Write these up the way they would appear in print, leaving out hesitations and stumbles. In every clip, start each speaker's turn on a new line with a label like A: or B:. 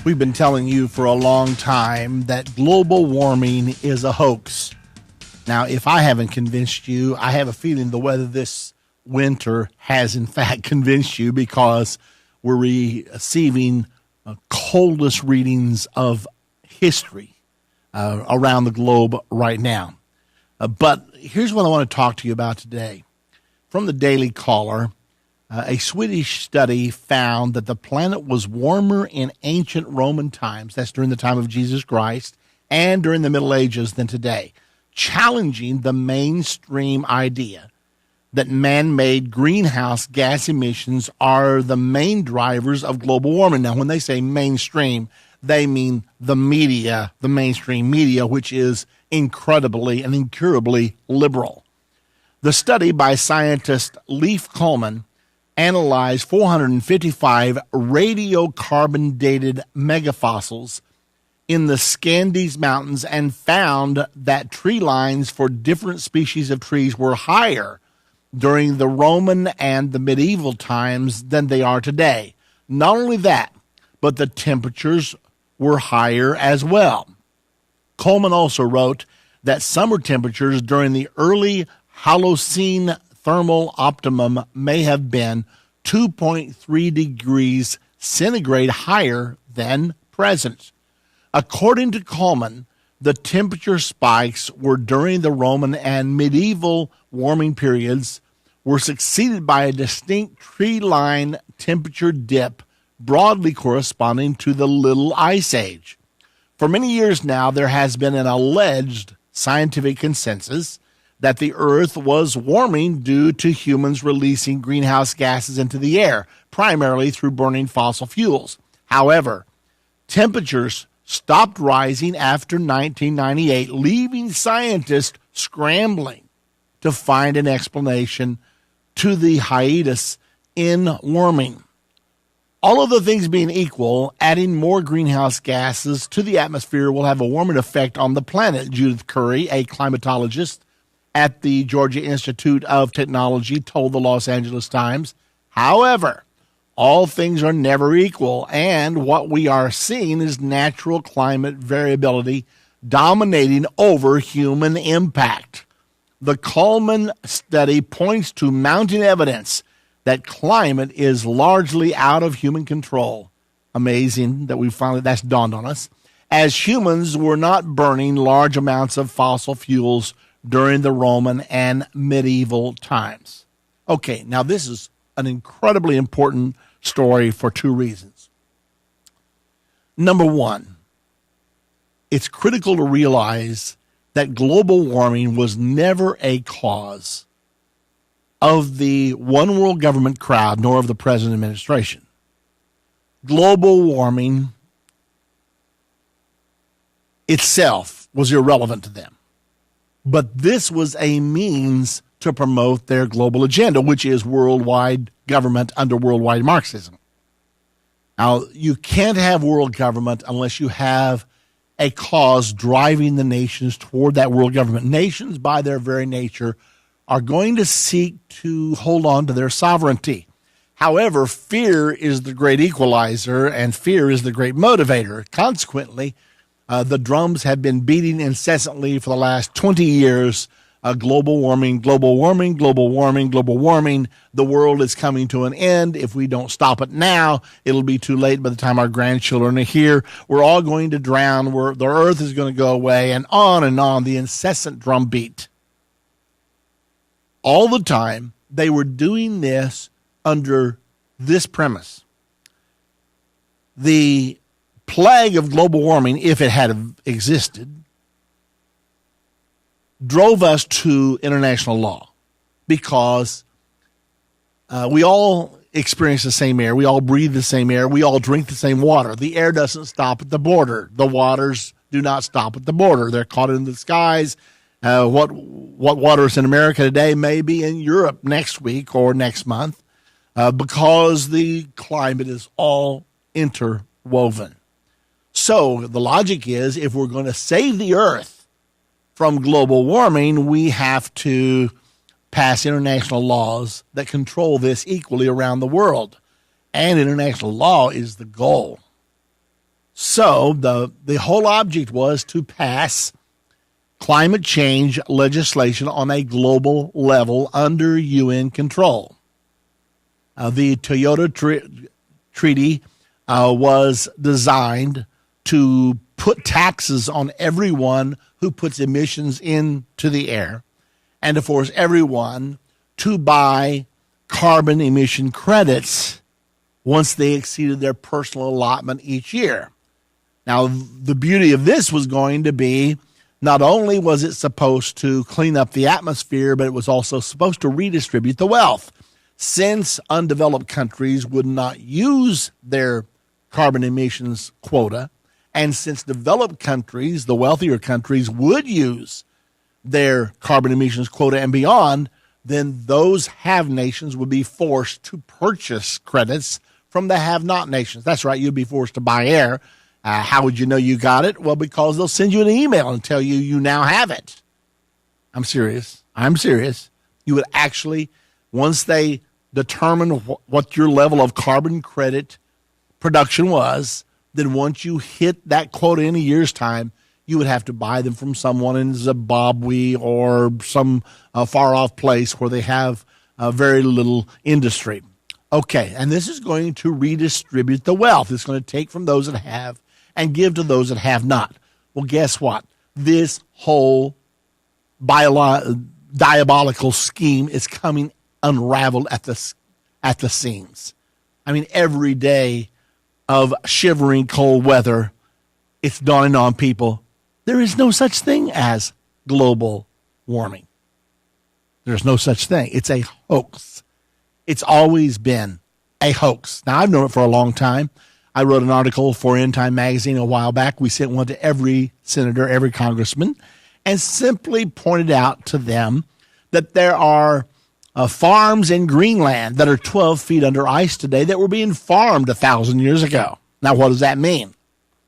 A: We've been telling you for a long time that global warming is a hoax. Now, if I haven't convinced you, I have a feeling the weather this winter has in fact convinced you, because we're receiving coldest readings of history around the globe right now. But here's what I want to talk to you about today. From the Daily Caller, a Swedish study found that the planet was warmer in ancient Roman times, that's during the time of Jesus Christ, and during the Middle Ages than today, challenging the mainstream idea that man-made greenhouse gas emissions are the main drivers of global warming. Now, when they say mainstream, they mean the media, the mainstream media, which is incredibly and incurably liberal. The study by scientist Leif Coleman analyzed 455 radiocarbon-dated megafossils in the Scandies Mountains and found that tree lines for different species of trees were higher during the Roman and the medieval times than they are today. Not only that, but the temperatures were higher as well. Coleman also wrote that summer temperatures during the early Holocene thermal optimum may have been 2.3 degrees centigrade higher than present. According to Coleman, the temperature spikes were during the Roman and medieval warming periods were succeeded by a distinct tree line temperature dip broadly corresponding to the Little Ice Age. For many years now, there has been an alleged scientific consensus that the Earth was warming due to humans releasing greenhouse gases into the air, primarily through burning fossil fuels. However, temperatures stopped rising after 1998, leaving scientists scrambling to find an explanation to the hiatus in warming. All of the things being equal, adding more greenhouse gases to the atmosphere will have a warming effect on the planet, Judith Curry, a climatologist at the Georgia Institute of Technology, told the Los Angeles Times. However, all things are never equal, and what we are seeing is natural climate variability dominating over human impact. The Coleman study points to mounting evidence that climate is largely out of human control. Amazing that that's dawned on us, as humans were not burning large amounts of fossil fuels during the Roman and medieval times. Okay, now this is an incredibly important story for two reasons. Number one, it's critical to realize that global warming was never a cause of the one world government crowd, nor of the present administration. Global warming itself was irrelevant to them. But this was a means to promote their global agenda, which is worldwide government under worldwide Marxism. Now, you can't have world government unless you have a cause driving the nations toward that world government. Nations, by their very nature, are going to seek to hold on to their sovereignty. However, fear is the great equalizer, and fear is the great motivator. Consequently, the drums have been beating incessantly for the last 20 years. Global warming, global warming, global warming, global warming. The world is coming to an end. If we don't stop it now, it'll be too late by the time our grandchildren are here. We're all going to drown. The earth is going to go away, and on, the incessant drumbeat. All the time, they were doing this under this premise. The plague of global warming, if it had existed, drove us to international law, because we all experience the same air. We all breathe the same air. We all drink the same water. The air doesn't stop at the border. The waters do not stop at the border. They're caught in the skies. What water is in America today may be in Europe next week or next month, because the climate is all interwoven. So the logic is, if we're going to save the earth from global warming, we have to pass international laws that control this equally around the world. And international law is the goal. So the whole object was to pass climate change legislation on a global level under UN control. The Kyoto Treaty was designed to put taxes on everyone who puts emissions into the air and to force everyone to buy carbon emission credits once they exceeded their personal allotment each year. Now, the beauty of this was going to be not only was it supposed to clean up the atmosphere, but it was also supposed to redistribute the wealth. Since undeveloped countries would not use their carbon emissions quota, and since developed countries, the wealthier countries, would use their carbon emissions quota and beyond, then those have nations would be forced to purchase credits from the have-not nations. That's right, you'd be forced to buy air. How would you know you got it? Well, because they'll send you an email and tell you you now have it. I'm serious. You would actually, once they determine what your level of carbon credit production was, then once you hit that quota in a year's time, you would have to buy them from someone in Zimbabwe or some far-off place where they have very little industry. Okay, and this is going to redistribute the wealth. It's going to take from those that have and give to those that have not. Well, guess what? This whole diabolical scheme is coming unraveled at the seams. I mean, every day of shivering cold weather, it's dawning on people, there is no such thing as global warming. There's no such thing. It's a hoax. It's always been a hoax. Now, I've known it for a long time. I wrote an article for Endtime magazine a while back. We sent one to every senator, every congressman, and simply pointed out to them that there are farms in Greenland that are 12 feet under ice today that were being farmed 1,000 years ago. Now, what does that mean?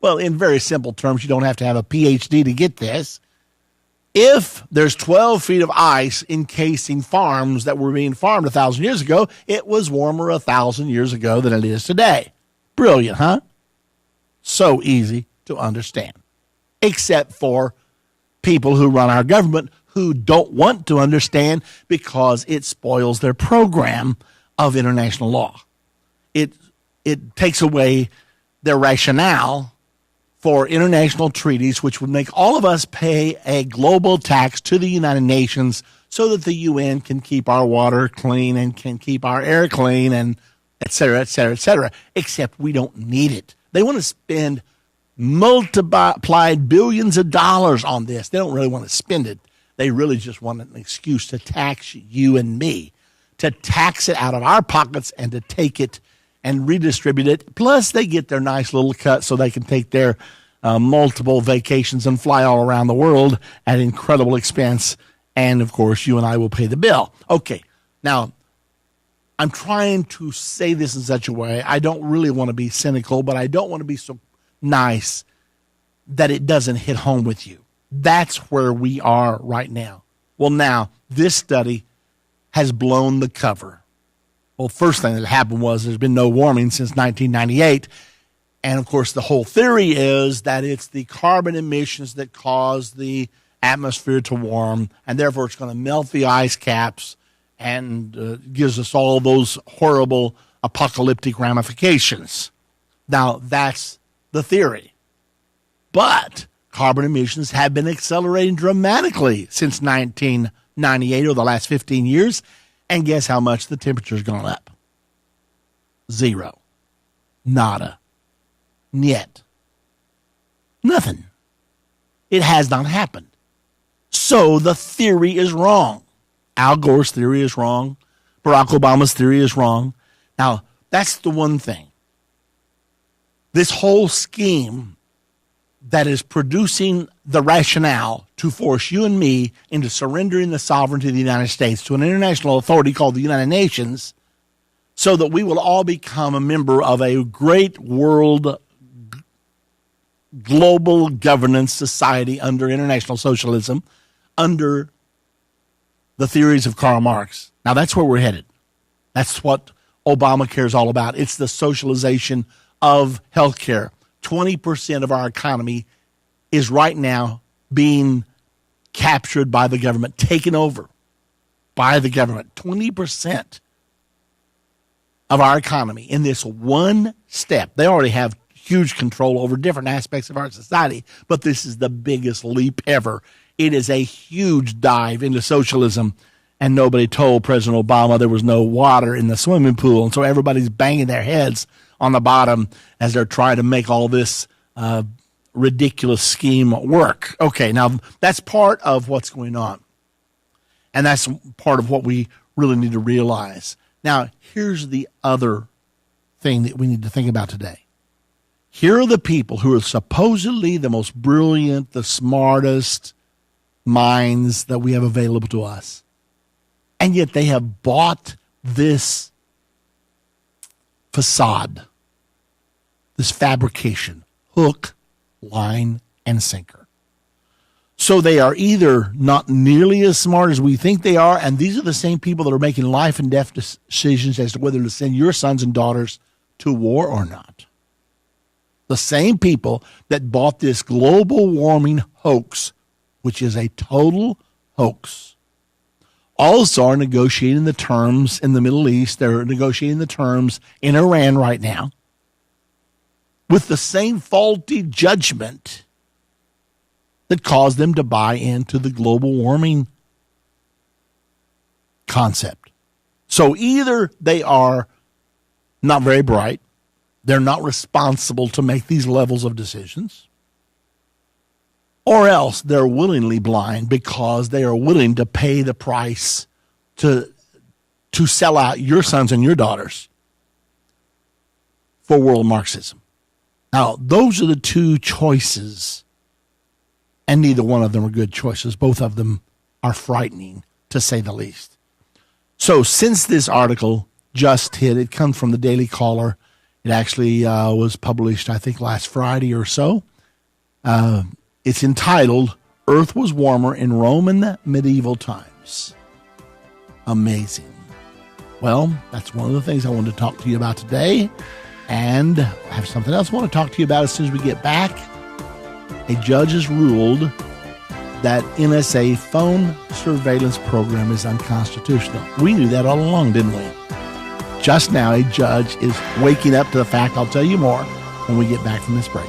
A: Well, in very simple terms, you don't have to have a PhD to get this. If there's 12 feet of ice encasing farms that were being farmed 1,000 years ago, it was warmer 1,000 years ago than it is today. Brilliant, huh? So easy to understand. Except for people who run our government who don't want to understand because it spoils their program of international law. It takes away their rationale for international treaties, which would make all of us pay a global tax to the United Nations so that the UN can keep our water clean and can keep our air clean and et cetera, et cetera, et cetera, except we don't need it. They want to spend multiplied billions of dollars on this. They don't really want to spend it. They really just want an excuse to tax you and me, to tax it out of our pockets and to take it and redistribute it. Plus, they get their nice little cut so they can take their multiple vacations and fly all around the world at incredible expense. And, of course, you and I will pay the bill. Okay, now, I'm trying to say this in such a way. I don't really want to be cynical, but I don't want to be so nice that it doesn't hit home with you. That's where we are right now. Well, now, this study has blown the cover. Well, first thing that happened was there's been no warming since 1998. And, of course, the whole theory is that it's the carbon emissions that cause the atmosphere to warm, and therefore it's going to melt the ice caps and gives us all those horrible apocalyptic ramifications. Now, that's the theory. But carbon emissions have been accelerating dramatically since 1998, or the last 15 years. And guess how much the temperature's gone up? Zero. Nada. Niet. Nothing. It has not happened. So the theory is wrong. Al Gore's theory is wrong. Barack Obama's theory is wrong. Now, that's the one thing. This whole scheme that is producing the rationale to force you and me into surrendering the sovereignty of the United States to an international authority called the United Nations so that we will all become a member of a great world global governance society under international socialism, under the theories of Karl Marx. Now, that's where we're headed. That's what Obamacare is all about. It's the socialization of healthcare 20% of our economy is right now being captured by the government, taken over by the government. 20% of our economy in this one step. They already have huge control over different aspects of our society, but this is the biggest leap ever. It is a huge dive into socialism, and nobody told President Obama there was no water in the swimming pool, and so everybody's banging their heads on the bottom as they're trying to make all this ridiculous scheme work. Okay, now that's part of what's going on, and that's part of what we really need to realize. Now, here's the other thing that we need to think about today. Here are the people who are supposedly the most brilliant, the smartest minds that we have available to us. And yet they have bought this facade, this fabrication, hook, line, and sinker. So they are either not nearly as smart as we think they are, and these are the same people that are making life and death decisions as to whether to send your sons and daughters to war or not. The same people that bought this global warming hoax, which is a total hoax, also are negotiating the terms in the Middle East. They're negotiating the terms in Iran right now with the same faulty judgment that caused them to buy into the global warming concept. So either they are not very bright, they're not responsible to make these levels of decisions, or else they're willingly blind because they are willing to pay the price to sell out your sons and your daughters for world Marxism. Now, those are the two choices, and neither one of them are good choices. Both of them are frightening, to say the least. So since this article just hit, it comes from the Daily Caller. It actually was published, I think, last Friday or so. It's entitled, Earth Was Warmer in Roman Medieval Times. Amazing. Well, that's one of the things I wanted to talk to you about today. And I have something else I want to talk to you about as soon as we get back. A judge has ruled that NSA phone surveillance program is unconstitutional. We knew that all along, didn't we? Just now, a judge is waking up to the fact. I'll tell you more when we get back from this break.